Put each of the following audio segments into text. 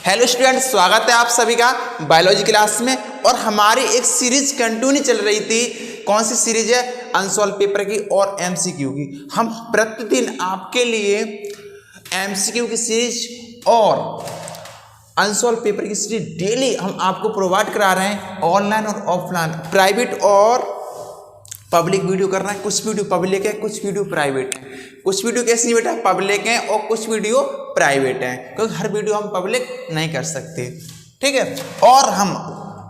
Hello student, स्वागत है आप सभी का बायोलॉजी क्लास में। और हमारी एक सीरीज कंटिन्यू चल रही थी। कौन सी सीरीज है? अनसॉल्व पेपर की और एमसीक्यू की। हम प्रतिदिन आपके लिए एमसीक्यू की सीरीज और अनसॉल्व पेपर की सीरीज डेली हम आपको प्रोवाइड करा रहे हैं, ऑनलाइन और ऑफलाइन, प्राइवेट और पब्लिक वीडियो कर रहे हैं। कुछ वीडियो पब्लिक है, कुछ वीडियो प्राइवेट है। कुछ वीडियो कैसी बेटा पब्लिक है और कुछ वीडियो प्राइवेट है, क्योंकि हर वीडियो हम पब्लिक नहीं कर सकते, ठीक है। और हम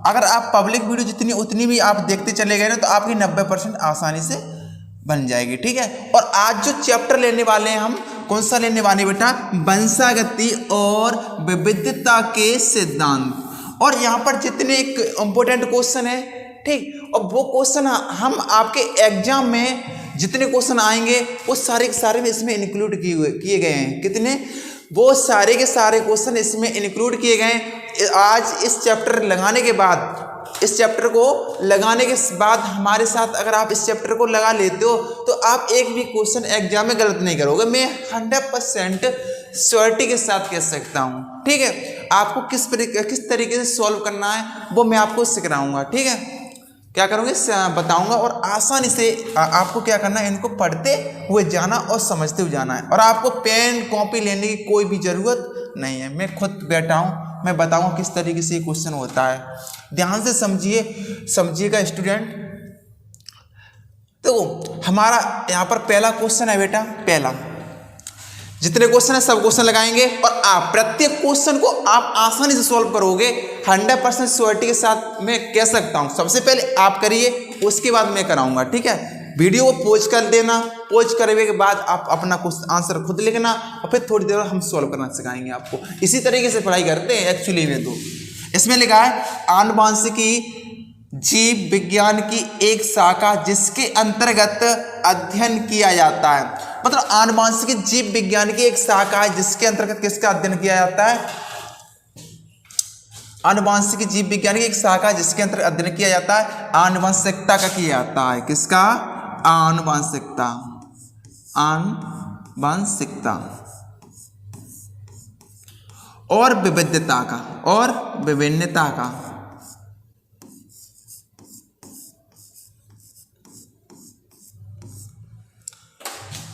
अगर आप पब्लिक वीडियो जितनी उतनी भी आप देखते चले गए ना, तो आपकी 90% आसानी से बन जाएगी, ठीक है। और आज जो चैप्टर लेने वाले हैं हम, कौन सा लेने वाले बेटा? वंशागति और विविधता के सिद्धांत। और यहाँ पर जितने एक इंपॉर्टेंट क्वेश्चन है, ठीक, और वो क्वेश्चन हम आपके एग्जाम में जितने क्वेश्चन आएंगे वो सारे के सारे में इसमें इंक्लूड किए गए हैं। कितने? वो सारे के सारे क्वेश्चन इसमें इंक्लूड किए गए हैं। आज इस चैप्टर लगाने के बाद, इस चैप्टर को लगाने के बाद हमारे साथ अगर आप इस चैप्टर को लगा लेते हो तो आप एक भी क्वेश्चन एग्जाम में गलत नहीं करोगे। मैं 100% श्योरिटी के साथ कह सकता हूँ, ठीक है। आपको किस तरीके से सॉल्व करना है वो मैं आपको सिखाऊंगा, ठीक है। क्या करूँगे? बताऊंगा। और आसानी से आपको क्या करना है, इनको पढ़ते हुए जाना और समझते हुए जाना है। और आपको पेन कॉपी लेने की कोई भी ज़रूरत नहीं है। मैं खुद बैठा हूँ, मैं बताऊंगा किस तरीके से ये क्वेश्चन होता है। ध्यान से समझिएगा स्टूडेंट। तो हमारा यहाँ पर पहला क्वेश्चन है बेटा, पहला। जितने क्वेश्चन है सब क्वेश्चन लगाएंगे और आप प्रत्येक क्वेश्चन को आप आसानी से सॉल्व करोगे। 100% श्योरिटी के साथ मैं कह सकता हूँ। सबसे पहले आप करिए, उसके बाद मैं कराऊंगा, ठीक है। वीडियो को पॉज कर देना, पॉज करने के बाद आप अपना आंसर खुद लिखना और फिर थोड़ी देर हम सॉल्व करना सिखाएंगे आपको। इसी तरीके से पढ़ाई करते हैं एक्चुअली में। तो इसमें लिखा है आनुवांशिकी जीव विज्ञान की एक शाखा जिसके अंतर्गत अध्ययन किया जाता है। मतलब आनुवांशिकी जीव विज्ञान की एक शाखा है जिसके अंतर्गत किसका अध्ययन किया जाता है? आनुवांशिकी जीव विज्ञान की एक शाखा है जिसके अंतर्गत अध्ययन किया जाता है आनुवंशिकता का किया जाता है। किसका? आनुवंशिकता, आनुवंशिकता और विविधता का, और विभिन्नता का।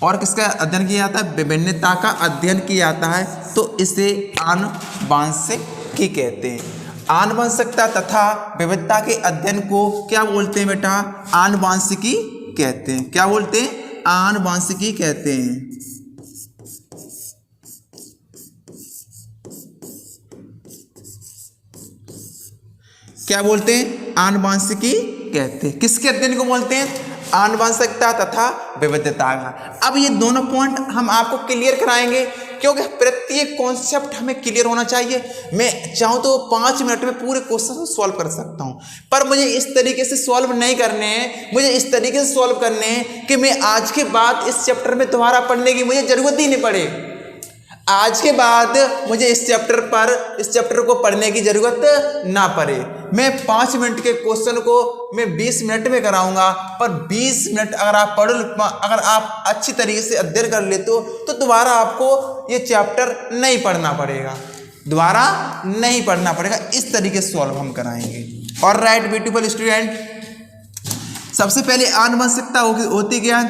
और किसका अध्ययन किया जाता है? विभिन्नता का अध्ययन किया जाता है, तो इसे आनुवंशिकी कहते हैं। आनुवंशिकता तथा विविधता के अध्ययन को क्या बोलते हैं बेटा? आनुवंशिकी कहते हैं। क्या बोलते हैं? आनुवंशिकी कहते हैं। क्या बोलते हैं? आनुवंशिकी कहते हैं। किसके अध्ययन को बोलते हैं? आनुवंशिकता तथा विविधता का। अब ये दोनों पॉइंट हम आपको क्लियर कराएंगे, क्योंकि प्रत्येक कॉन्सेप्ट हमें क्लियर होना चाहिए। मैं चाहूँ तो 5 मिनट में पूरे क्वेश्चन को सॉल्व कर सकता हूँ, पर मुझे इस तरीके से सॉल्व नहीं करने हैं। मुझे इस तरीके से सॉल्व करने हैं कि मैं आज के बाद इस चैप्टर में दोबारा पढ़ने की मुझे जरूरत ही नहीं पड़े। आज के बाद मुझे इस चैप्टर को पढ़ने की जरूरत ना पड़े। मैं 5 मिनट के क्वेश्चन को मैं 20 मिनट में कराऊंगा, पर 20 मिनट अगर आप अच्छी तरीके से अध्ययन कर लेते हो तो दोबारा आपको ये चैप्टर नहीं पढ़ना पड़ेगा, दोबारा नहीं पढ़ना पड़ेगा। इस तरीके से सॉल्व हम कराएंगे। और राइट ब्यूटीफुल स्टूडेंट, सबसे पहले आनुवंशिकता होती क्या?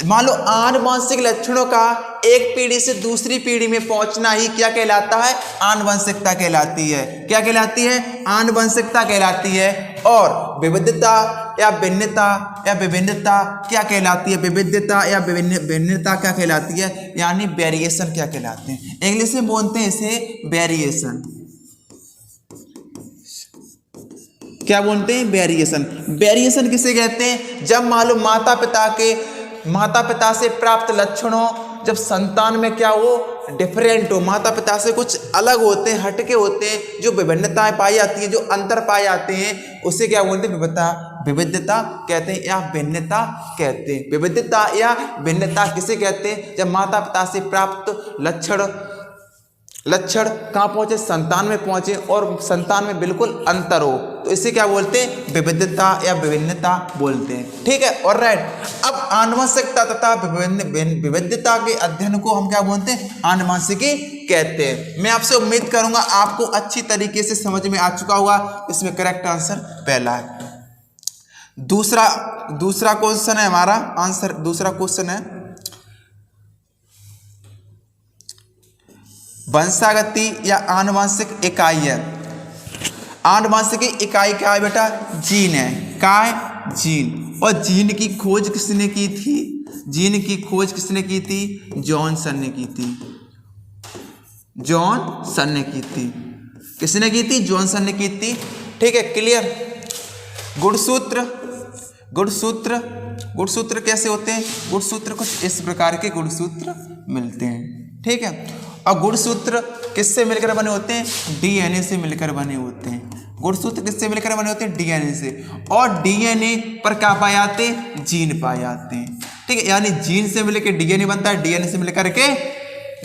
मान लो आनुवंशिक लक्षणों का एक पीढ़ी से दूसरी पीढ़ी में पहुंचना ही क्या कहलाता है? आनुवंशिकता कहलाती है। क्या कहलाती है? आनुवंशिकता कहलाती है। और विविधता या भिन्नता या विभिन्नता क्या कहलाती है? विविधता या भिन्नता क्या कहलाती है? यानी वेरिएशन क्या कहलाते हैं? इंग्लिश में बोलते हैं इसे वेरिएशन। क्या बोलते हैं? वेरिएशन। वेरिएशन किसे कहते हैं? जब मान लो माता पिता से प्राप्त लक्षणों जब संतान में क्या हो? डिफरेंट हो, माता पिता से कुछ अलग होते हैं, हटके होते हैं, जो विभिन्नताएं पाई जाती हैं, जो अंतर पाए जाते हैं, उसे क्या बोलते हैं? विविधता कहते हैं या भिन्नता कहते हैं। विविधता या भिन्नता किसे कहते हैं? जब माता पिता से प्राप्त लक्षण लक्षण कहाँ पहुंचे, संतान में पहुंचे और संतान में बिल्कुल अंतर हो, तो इसे क्या बोलते हैं, विविधता या विभिन्नता बोलते हैं। ठीक है, और राइट। अब आनुवंशिकता तथा विविधता के अध्ययन को हम क्या बोलते हैं, आनुवंशिकी कहते हैं। मैं आपसे उम्मीद करूंगा आपको अच्छी तरीके से समझ में आ चुका होगा। इसमें करेक्ट आंसर पहला है। दूसरा क्वेश्चन है हमारा आंसर, दूसरा क्वेश्चन है वंशागति या आनुवंशिक इकाई है। आनुवंशिक इकाई क्या है बेटा, जीन है। क्या है, जीन। और जीन की खोज किसने की थी, जीन की खोज किसने की थी, जॉनसन ने की थी। जॉनसन ने की थी। किसने की थी, जॉनसन ने की थी। ठीक है, क्लियर। गुणसूत्र कैसे होते हैं, गुणसूत्र कुछ इस प्रकार के गुणसूत्र मिलते हैं। ठीक है, और गुणसूत्र किससे मिलकर बने होते हैं, डीएनए से मिलकर बने होते हैं। गुणसूत्र किससे मिलकर बने होते हैं, डीएनए से। और डीएनए पर क्या पाए जाते हैं, जीन पाए जाते हैं। ठीक है, यानी जीन से मिलकर डीएनए बनता है, डीएनए से मिलकर के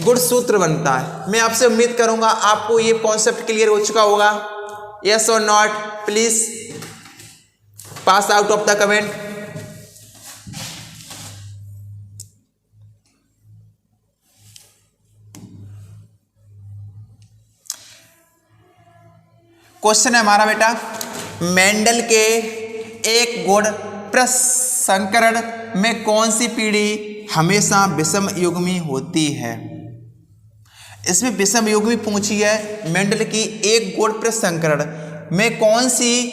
गुणसूत्र बनता है। मैं आपसे उम्मीद करूंगा आपको ये कॉन्सेप्ट क्लियर हो चुका होगा। यस और not, please pass out of the comment. Question है हमारा बेटा, मेंडल के एक गुण प्रसंकरण में कौन सी पीढ़ी हमेशा विषम युग्मी होती है। इसमें विषम युग्मी पूछी है। मेंडल की एक गुण प्रसंकरण में कौन सी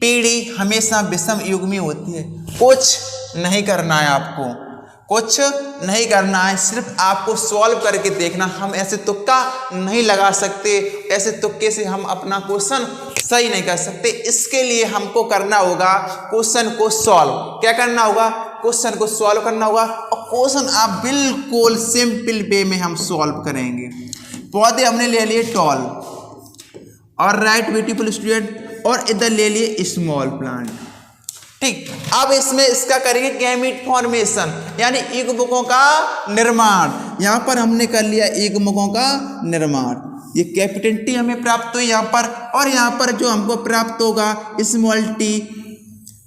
पीढ़ी हमेशा विषम युग्मी होती है। कुछ नहीं करना है आपको, कुछ नहीं करना है, सिर्फ आपको सॉल्व करके देखना। हम ऐसे तुक्का नहीं लगा सकते, ऐसे तुक्के से हम अपना क्वेश्चन सही नहीं कर सकते। इसके लिए हमको करना होगा क्वेश्चन को सॉल्व। क्या करना होगा, क्वेश्चन को सॉल्व करना होगा। और क्वेश्चन आप बिल्कुल सिंपल वे में हम सॉल्व करेंगे। पौधे हमने ले लिए टॉल, और राइट ब्यूटीफुल स्टूडेंट, और इधर ले लिए स्मॉल प्लांट। ठीक, अब इसमें इसका करेंगे गैमीट फॉर्मेशन, यानी युग्मकों का निर्माण। यहां पर हमने कर लिया युग्मकों का निर्माण। ये कैपिटल टी हमें प्राप्त हुई यहाँ पर, और यहाँ पर जो हमको प्राप्त होगा स्मॉल टी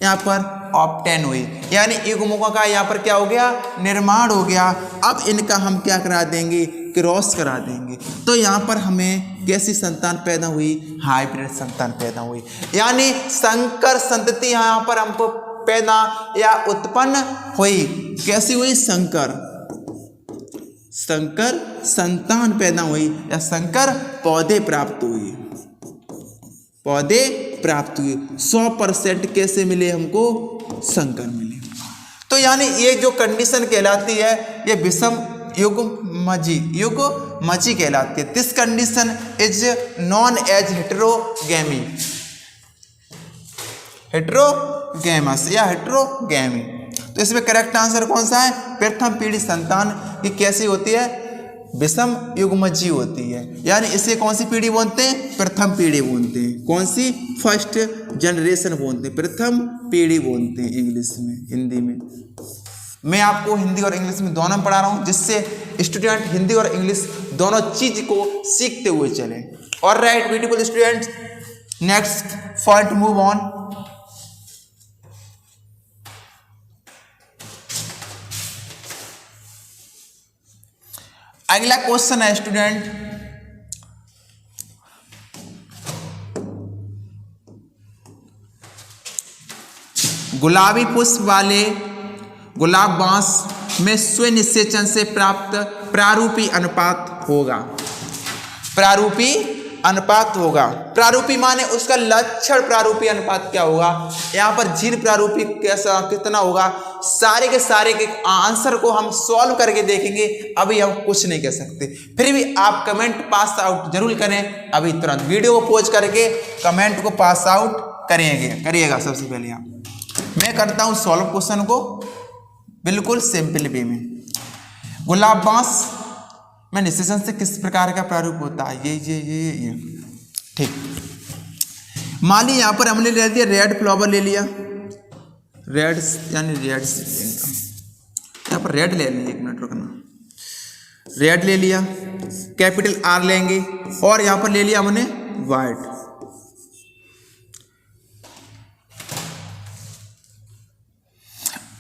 यहाँ पर ऑब्टेन हुई, यानी युग्मकों का यहाँ पर क्या हो गया, निर्माण हो गया। अब इनका हम क्या करा देंगे, क्रॉस करा देंगे। तो यहाँ पर हमें कैसी संतान पैदा हुई, हाइब्रिड संतान पैदा हुई, यानी संकर संतति यहाँ पर हमको पैदा या उत्पन्न हुई। कैसी हुई, संकर संतान पैदा हुई, या संकर पौधे प्राप्त हुई, पौधे प्राप्त हुए। 100% कैसे मिले हमको, संकर मिले। तो यानी ये जो कंडीशन कहलाती है, ये विषम युग्मजी कहलाती है। This condition is known as heterogamy, heterogamous या हेटेरोगेमी। तो इसमें करेक्ट आंसर कौन सा है, प्रथम पीढ़ी संतान की कैसी होती है, विषम युग्मजी होती है। यानी इसे कौन सी पीढ़ी बोलते हैं, प्रथम पीढ़ी बोलते हैं। कौन सी, फर्स्ट जनरेशन बोलते हैं, प्रथम पीढ़ी बोलते हैं इंग्लिश में, हिंदी में। मैं आपको हिंदी और इंग्लिश में दोनों पढ़ा रहा हूं, जिससे स्टूडेंट हिंदी और इंग्लिश दोनों चीज को सीखते हुए चले। और right beautiful student, next point move on. अगला क्वेश्चन है स्टूडेंट, गुलाबी पुष्प वाले गुलाब बांस में स्वनिषेचन से प्राप्त प्रारूपी अनुपात होगा। प्रारूपी अनुपात होगा, प्रारूपी माने उसका लक्षण प्रारूपी अनुपात क्या होगा। यहाँ पर जीन प्रारूपी कैसा कितना होगा, सारे के सारे के आंसर को हम सॉल्व करके देखेंगे। अभी हम कुछ नहीं कह सकते, फिर भी आप कमेंट पास आउट जरूर करें। अभी तुरंत वीडियो को पॉज करके कमेंट को पास आउट करिएगा। सबसे पहले मैं करता हूँ सॉल्व क्वेश्चन को बिल्कुल सिंपल वे में। गुलाब बांस में निषेचन से किस प्रकार का प्रारूप होता है, ये। ठीक, मान ली यहाँ पर हमने ले लिया रेड फ्लावर, ले लिया रेड, यानी रेड यहाँ पर रेड ले लिया, एक मिनट रुकना, रेड ले लिया। कैपिटल आर लेंगे और यहाँ पर ले लिया हमने वाइट।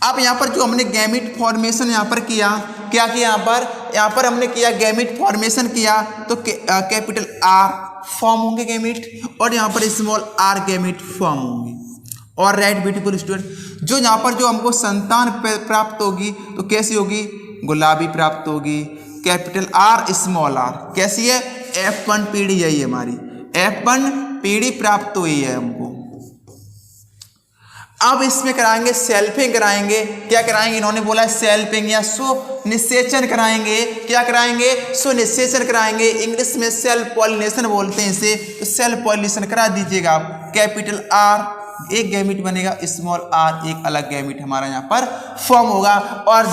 अब यहाँ पर जो हमने गैमेट फॉर्मेशन यहाँ पर किया, क्या किया यहाँ पर हमने किया गैमेट फॉर्मेशन किया, तो कैपिटल आर फॉर्म होंगे गैमेट और यहाँ पर स्मॉल आर गैमेट फॉर्म होंगे। और राइट ब्यूटीफुल स्टूडेंट, जो यहाँ पर जो हमको संतान प्राप्त होगी तो कैसी होगी, गुलाबी प्राप्त होगी। कैपिटल आर स्मॉल आर कैसी है, F1 पीढ़ी यही है हमारी, F1 पीढ़ी प्राप्त हुई है हमको। अब इसमें कराएंगे सेल्फिंग कराएंगे, क्या कराएंगे, इन्होंने बोला सेल्फिंग या सुनिषेचन कराएंगे। क्या कराएंगे, सुनिषेचन कराएंगे। इंग्लिश में सेल्फ पॉलिनेशन बोलते हैं इसे, तो सेल्फ पॉलिनेशन करा दीजिएगा आप। कैपिटल आर एक गैमेट बनेगा, स्मॉल आर एक अलग गैमेट हमारा यहाँ पर फॉर्म होगा। और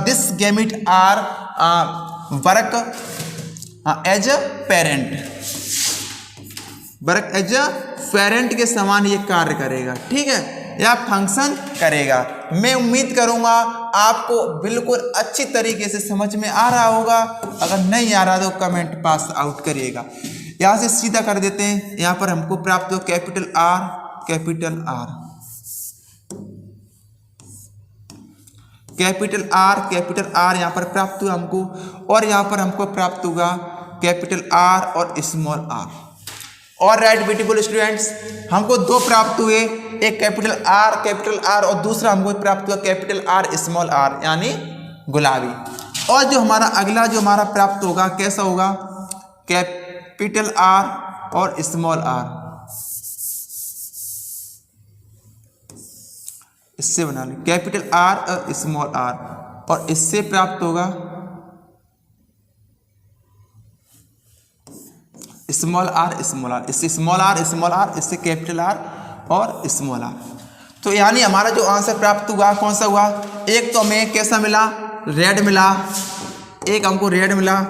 this gamete are work as a parent, work as a parent के समान ये कार्य करेगा, ठीक है, या फंक्शन करेगा। मैं उम्मीद करूंगा आपको बिल्कुल अच्छी तरीके से समझ में आ रहा होगा। अगर नहीं आ रहा तो कमेंट पास आउट करिएगा। यहाँ से सीधा कर देते हैं, यहाँ पर हमको प्राप्त हो capital R, capital R, capital R, capital R यहाँ पर प्राप्त हुआ हमको। और यहाँ पर हमको प्राप्त होगा कैपिटल आर और स्मॉल आर। और राइट ब्यूटीफुल स्टूडेंट्स, हमको दो प्राप्त हुए, एक कैपिटल आर और दूसरा हमको प्राप्त हुआ कैपिटल आर स्मॉल आर यानी गुलाबी। और जो हमारा अगला जो हमारा प्राप्त होगा कैसा होगा, कैपिटल आर और स्मॉल आर, इससे बना लें कैपिटल आर और स्मॉल आर। और इससे प्राप्त होगा स्मॉल आर, इससे स्मॉल आर, इससे कैपिटल आर और स्मॉल आर। तो यानी हमारा जो आंसर प्राप्त हुआ कौन सा हुआ, एक तो हमें कैसा मिला, रेड मिला, एक हमको रेड मिला,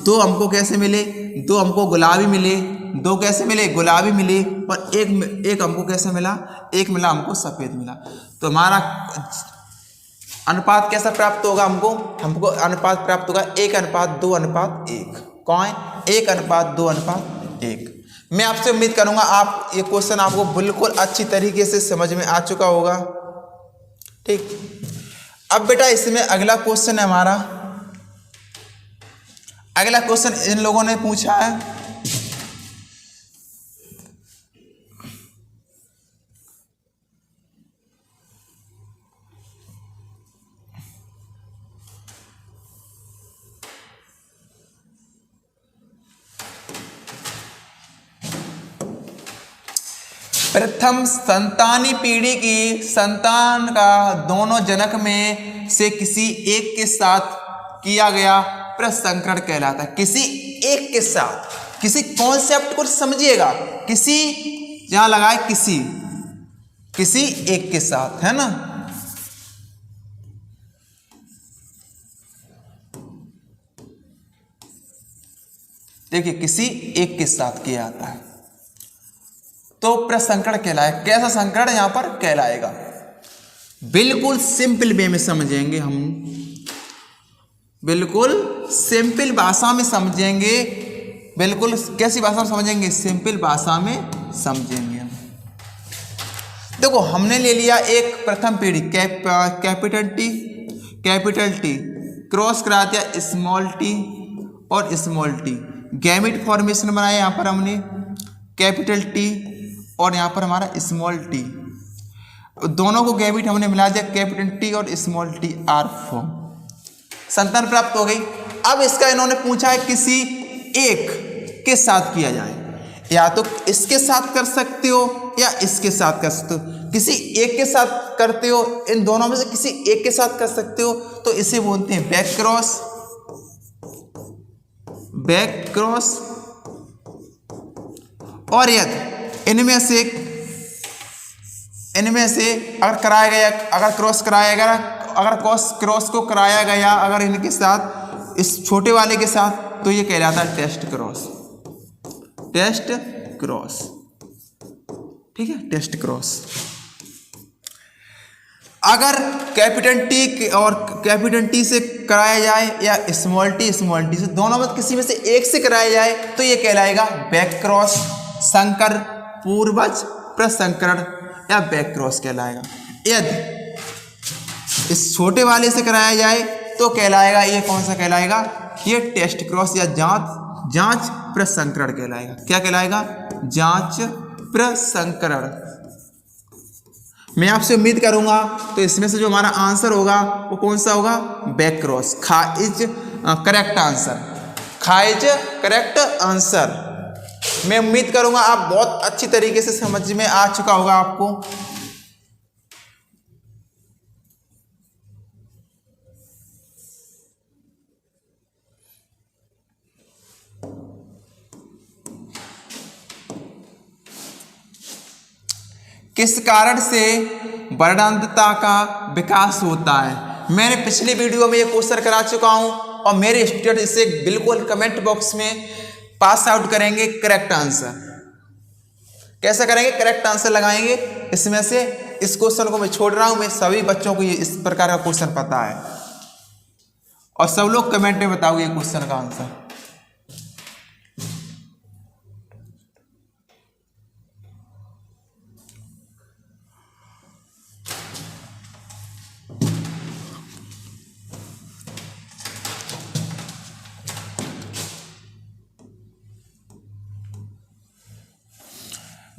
दो हमको कैसे मिले, दो हमको गुलाबी मिले, दो कैसे मिले, गुलाबी मिले, और एक हमको कैसे मिला, एक मिला हमको सफ़ेद मिला। तो हमारा अनुपात कैसा प्राप्त होगा, हमको अनुपात प्राप्त होगा 1:2:1। कौन, 1:2:1। मैं आपसे उम्मीद करूंगा आप ये क्वेश्चन आपको बिल्कुल अच्छी तरीके से समझ में आ चुका होगा, ठीक। अब बेटा इसमें अगला क्वेश्चन है हमारा, अगला क्वेश्चन इन लोगों ने पूछा है, प्रथम संतानी पीढ़ी की संतान का दोनों जनक में से किसी एक के साथ किया गया प्रसंकरण कहलाता है। किसी एक के साथ, किसी कॉन्सेप्ट को समझिएगा, किसी जहां लगाए किसी एक के साथ, है ना। देखिए किसी एक के साथ किया जाता है तो प्रसंकरण कहलाए। कैसा संकरण यहां पर कहलाएगा, बिल्कुल सिंपल वे में समझेंगे हम, बिल्कुल सिंपल भाषा में समझेंगे। बिल्कुल कैसी भाषा में समझेंगे, सिंपल भाषा में समझेंगे हम। देखो हमने ले लिया एक प्रथम पीढ़ी कैपिटल टी क्रॉस करा दिया स्मॉल टी और स्मॉल टी, गैमेट फॉर्मेशन बनाया यहाँ पर हमने कैपिटल टी और यहाँ पर हमारा स्मॉल टी, दोनों को गैमेट हमने मिला दिया कैपिटल टी और स्मॉल टी आर फॉर्म, संतान प्राप्त हो गई। अब इसका इन्होंने पूछा है किसी एक के साथ किया जाए, या तो इसके साथ कर सकते हो या इसके साथ कर सकते हो। किसी एक के साथ करते हो, इन दोनों में से किसी एक के साथ कर सकते हो, तो इसे बोलते हैं बैक क्रॉस। और यदि इनमें से अगर कराया गया, अगर क्रॉस कराया गया, अगर क्रॉस को कराया गया अगर इनके साथ, इस छोटे वाले के साथ, तो ये कहलाता है टेस्ट क्रॉस, ठीक है, टेस्ट क्रॉस। अगर कैपिटल टी और कैपिटल टी से कराया जाए या स्मॉल टी से, दोनों में किसी में से एक से कराया जाए तो ये कहलाएगा बैक क्रॉस, संकर, पूर्वज, प्रसंकरण या बैक क्रॉस कहलाएगा। यदि इस छोटे वाले से कराया जाए तो कहलाएगा, ये कौन सा कहलाएगा, ये टेस्ट क्रॉस या जांच प्रसंकरण कहलाएगा। क्या कहलाएगा, जांच प्रसंकरण। मैं आपसे उम्मीद करूंगा तो इसमें से जो हमारा आंसर होगा वो कौन सा होगा, back cross. Which is correct answer, which is correct answer. मैं उम्मीद करूंगा आप बहुत अच्छी तरीके से समझ में आ चुका होगा आपको। किस कारण से वर्णांतता का विकास होता है। मैंने पिछली वीडियो में ये क्वेश्चन करा चुका हूं और मेरे स्टूडेंट इसे बिल्कुल कमेंट बॉक्स में पास आउट करेंगे करेक्ट आंसर। कैसा करेंगे, करेक्ट आंसर लगाएंगे। इसमें से इस क्वेश्चन को मैं छोड़ रहा हूं, मैं सभी बच्चों को ये इस प्रकार का क्वेश्चन पता है और सब लोग कमेंट में बताओगे ये क्वेश्चन का आंसर।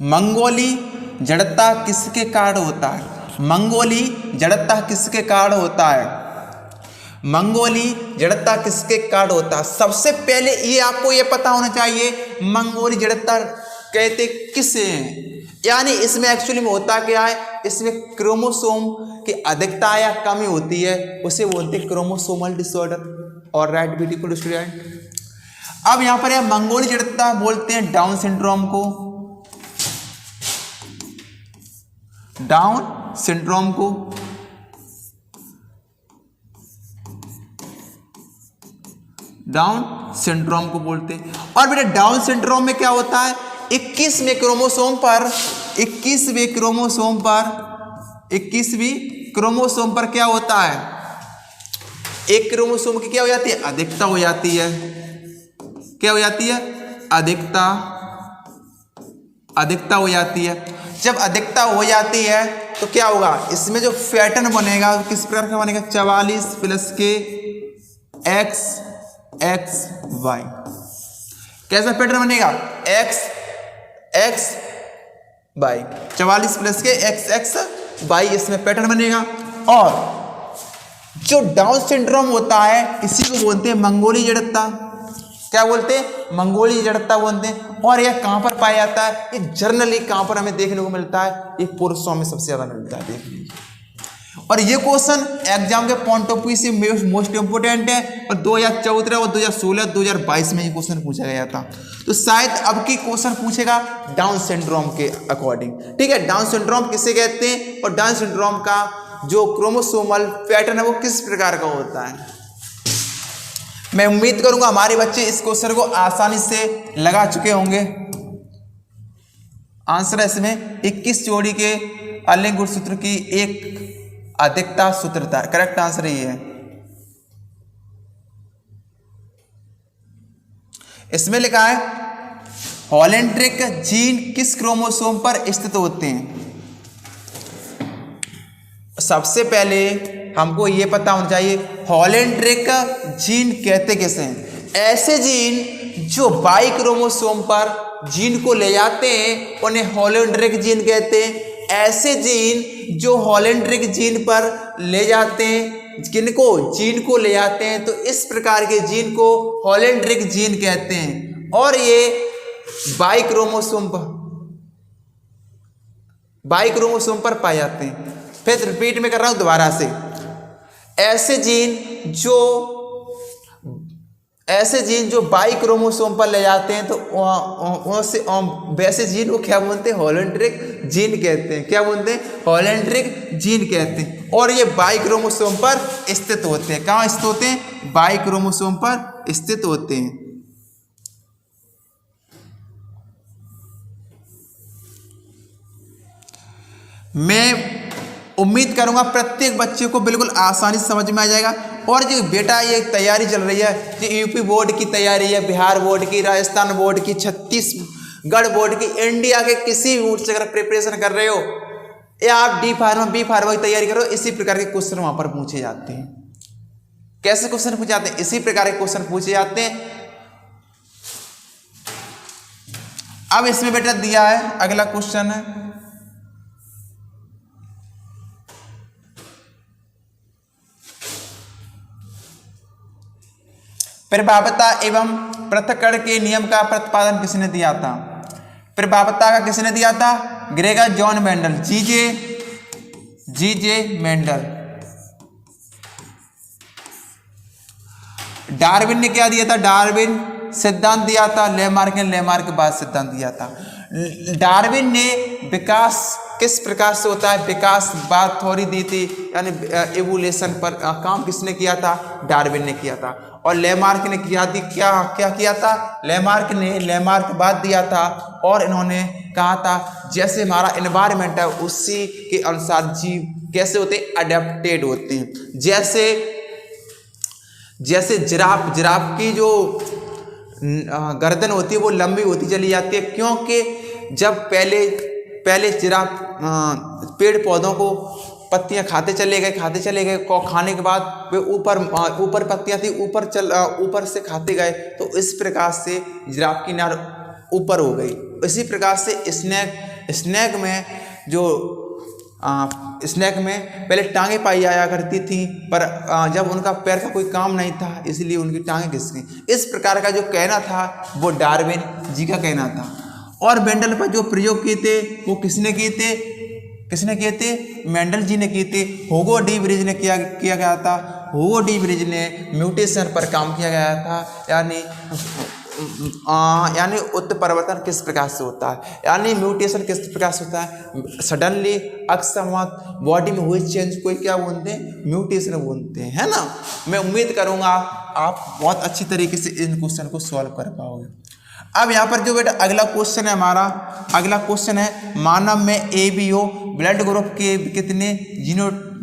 मंगोली जड़ता किसके कारण होता है। मंगोली जड़ता किसके कारण होता है। मंगोली जड़ता किसके कारण होता है। सबसे पहले ये आपको ये पता होना चाहिए मंगोली जड़ता कहते किसे हैं। यानी इसमें एक्चुअली में होता क्या है, इसमें क्रोमोसोम की अधिकता या कमी होती है, उसे बोलते हैं क्रोमोसोमल डिसऑर्डर। और राइट ब्यूटीफुल स्टूडेंट, अब यहां पर यह मंगोली जड़ता बोलते हैं डाउन सिंड्रोम को, डाउन सिंड्रोम को। डाउन सिंड्रोम को बोलते हैं। और बेटा डाउन सिंड्रोम में क्या होता है, 21वें क्रोमोसोम पर क्या होता है, एक क्रोमोसोम की क्या हो जाती है, अधिकता हो जाती है। क्या हो जाती है, अधिकता हो जाती है। जब अधिकता हो जाती है तो क्या होगा, इसमें जो पैटर्न बनेगा किस प्रकार का बनेगा, 44 प्लस के एक्स वाई। कैसा पैटर्न बनेगा, एक्स वाई, 44 प्लस के एक्स वाई इसमें पैटर्न बनेगा। और जो डाउन सिंड्रोम होता है इसी को बोलते हैं मंगोली जड़ता। क्या बोलते हैं, मंगोली जड़ता बोलते हैं। और यह कहां पर पाया जाता है, ये जनरली कहां पर हमें देखने को मिलता है, ये पुरुषों में सबसे ज्यादा मिलता है, देख लीजिए। और ये क्वेश्चन एग्जाम के पॉइंट ऑफ व्यू से मोस्ट इंपोर्टेंट है। और 2014 और 2016 2022 में ये क्वेश्चन पूछा गया था, तो शायद अब की क्वेश्चन पूछेगा डाउन सिंड्रोम के अकॉर्डिंग। ठीक है, डाउन सिंड्रोम किसे कहते हैं और डाउन सिंड्रोम का जो क्रोमोसोमल पैटर्न है वो किस प्रकार का होता है। मैं उम्मीद करूंगा हमारे बच्चे इस क्वेश्चन को आसानी से लगा चुके होंगे। आंसर है इसमें 21 जोड़ी के अलिंग गुणसूत्र की एक अधिकता सूत्रता। करेक्ट आंसर ये है। इसमें लिखा है हॉलेंड्रिक जीन किस क्रोमोसोम पर स्थित होते हैं। सबसे पहले हमको ये पता होना चाहिए हॉलेंड्रिक जीन कहते किसे हैं। ऐसे जीन जो बाई क्रोमोसोम पर जीन को ले जाते हैं उन्हें हॉलेंड्रिक जीन कहते हैं। ऐसे जीन जो हॉलेंड्रिक जीन पर ले जाते हैं, किनको, जीन को ले जाते हैं, तो इस प्रकार के जीन को हॉलेंड्रिक जीन कहते हैं। और ये बाई क्रोमोसोम पर पाए जाते हैं। फिर रिपीट में कर रहा हूं दोबारा से, ऐसे जीन जो बाई क्रोमोसोम पर ले जाते हैं तो वैसे जीन को क्या बोलते हैं, हॉलेंड्रिक जीन कहते हैं। क्या बोलते हैं, हॉलेंड्रिक जीन कहते हैं। और ये बाई क्रोमोसोम पर स्थित होते हैं। कहाँ स्थित होते हैं, बाई क्रोमोसोम पर स्थित होते हैं। मैं उम्मीद करूंगा प्रत्येक बच्चे को बिल्कुल आसानी से समझ में आ जाएगा। और जो बेटा ये तैयारी चल रही है, जो यूपी बोर्ड की तैयारी है, बिहार बोर्ड की, राजस्थान बोर्ड की, छत्तीसगढ़ बोर्ड की, इंडिया के किसी भी बोर्ड से अगर प्रिपरेशन कर रहे हो या आप डी फार्मा बी फार्मा की तैयारी करो, इसी प्रकार के क्वेश्चन वहां पर पूछे जाते हैं। कैसे क्वेश्चन पूछे जाते हैं? इसी प्रकार के क्वेश्चन पूछे जाते हैं। अब इसमें बेटा दिया है अगला क्वेश्चन है, प्रभावता एवं पृथक्करण के नियम का प्रतिपादन किसने दिया था? प्रभावता का किसने दिया था? Gregor John Mendel, G J Mendel. Darwin ने क्या दिया था? डार्विन सिद्धांत दिया था। लेमार्क ने लेमार्क के बाद सिद्धांत दिया था। डार्विन ने विकास किस प्रकार से होता है, विकासवाद थ्योरी दी थी, यानी एवोल्यूशन पर काम किसने किया था? डार्विन ने किया था। और लेमार्क ने क्या किया था? लेमार्क ने लेमार्कवाद दिया था। और इन्होंने कहा था जैसे हमारा एनवायरनमेंट है उसी के अनुसार जीव कैसे होते हैं? अडेप्टेड होते हैं। जैसे जिराफ की जो गर्दन होती है वो लंबी होती चली जाती है, क्योंकि जब पहले जिराफ पेड़ पौधों को पत्तियां खाते चले गए, खाने के बाद वे ऊपर पत्तियां थी, ऊपर से खाते गए, तो इस प्रकार से जिराफ की नार ऊपर हो गई। इसी प्रकार से स्नेक में पहले टांगे पाई जाया करती थी, पर जब उनका पैर का कोई काम नहीं था इसलिए उनकी टांगे घिस गई। इस प्रकार का जो कहना था वो डार्विन जी का कहना था। और मेंडल पर जो प्रयोग किए थे वो किसने किए थे? मेंडल जी ने किए थे। ह्यूगो डी ब्रिज ने किया गया था। ह्यूगो डी ब्रिज ने म्यूटेशन पर काम किया गया था, यानी उत्परिवर्तन किस प्रकार से होता है, यानी म्यूटेशन किस प्रकार से होता है। सडनली अकस्मात बॉडी में हुए चेंज को क्या बोलते हैं? म्यूटेशन बोलते हैं, है ना। मैं उम्मीद करूंगा आप बहुत अच्छी तरीके से इन क्वेश्चन को सॉल्व कर पाओगे। अब यहाँ पर जो बेटा अगला क्वेश्चन है हमारा, अगला क्वेश्चन है मानव में एबीओ ब्लड ग्रुप के कितने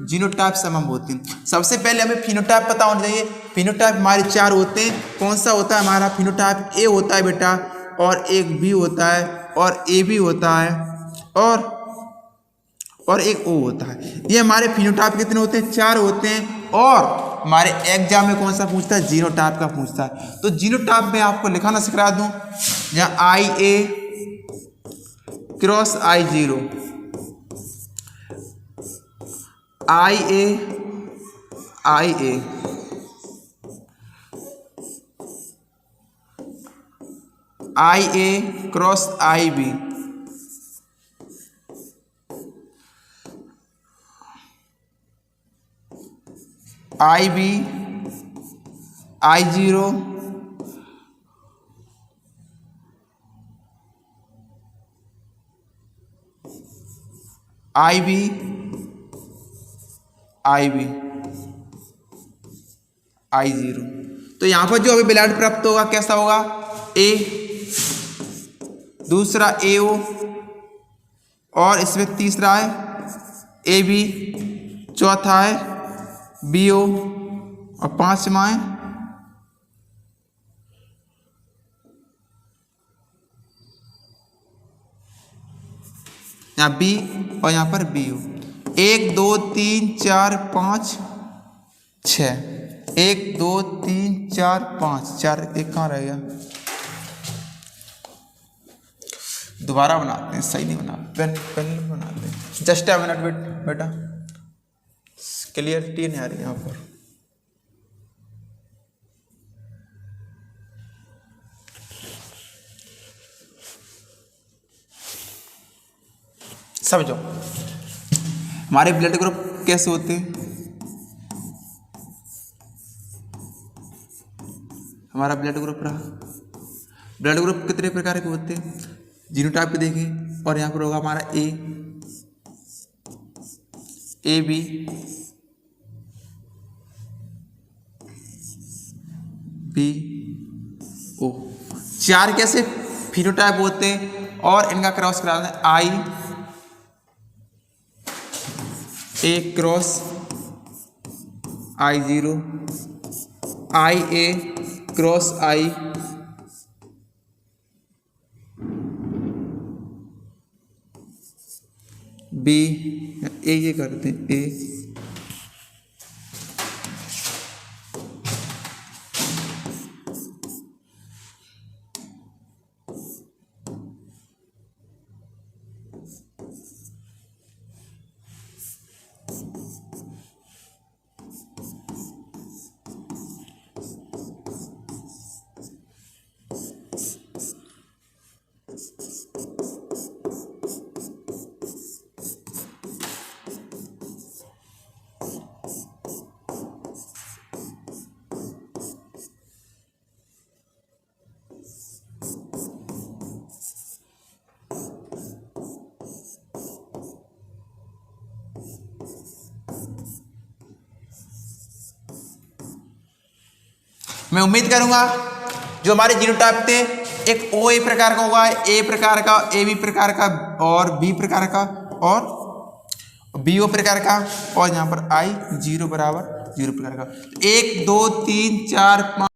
जीनोटाइप समूह होते हैं? सबसे पहले हमें फिनोटाइप पता होना चाहिए। फिनोटाइप हमारे 4 होते हैं। कौन सा होता है हमारा फिनोटाइप? ए होता है बेटा, और एक बी होता है, और ए बी होता है, और एक ओ होता है। ये हमारे फिनोटाइप कितने होते हैं? 4 होते हैं। और हमारे एग्जाम में कौन सा पूछता है? जीनोटाइप का पूछता है। तो जीनोटाइप में आपको लिखाना सिखा दूं, जहाँ IA cross I0, IA cross IB, IB I0 IB I0। तो यहां पर जो अभी ब्लड प्राप्त होगा कैसा होगा? A, दूसरा AO, और इसमें तीसरा है AB, चौथा है BO, और 5वां है यहाँ B, और यहाँ पर BO। 1 2 3 4 5 6, 1 2 3 4 5, 4 एक कहाँ रह गया? दोबारा बनाते हैं, सही नहीं बना, पेन बनाते हैं। जस्ट अ मिनट बेटा, क्लियरिटी नहीं आ रही यहाँ पर। समझो हमारे ब्लड ग्रुप कैसे होते हैं। हमारा ब्लड ग्रुप रहा, ब्लड ग्रुप कितने प्रकार के होते हैं? जीनोटाइप पे देखें, और यहाँ पर होगा हमारा AB BO। 4 कैसे फिनोटाइप होते हैं, और इनका क्रॉस कराते हैं A cross I0, IA cross I, B, ये करते हैं A, मैं उम्मीद करूंगा जो हमारे जीनोटाइप थे एक ओ ए प्रकार का होगा, ए प्रकार का, ए बी प्रकार का और बी प्रकार का और बी ओ प्रकार का, और यहाँ पर I0 बराबर 0 प्रकार का। 1 2 3 4 5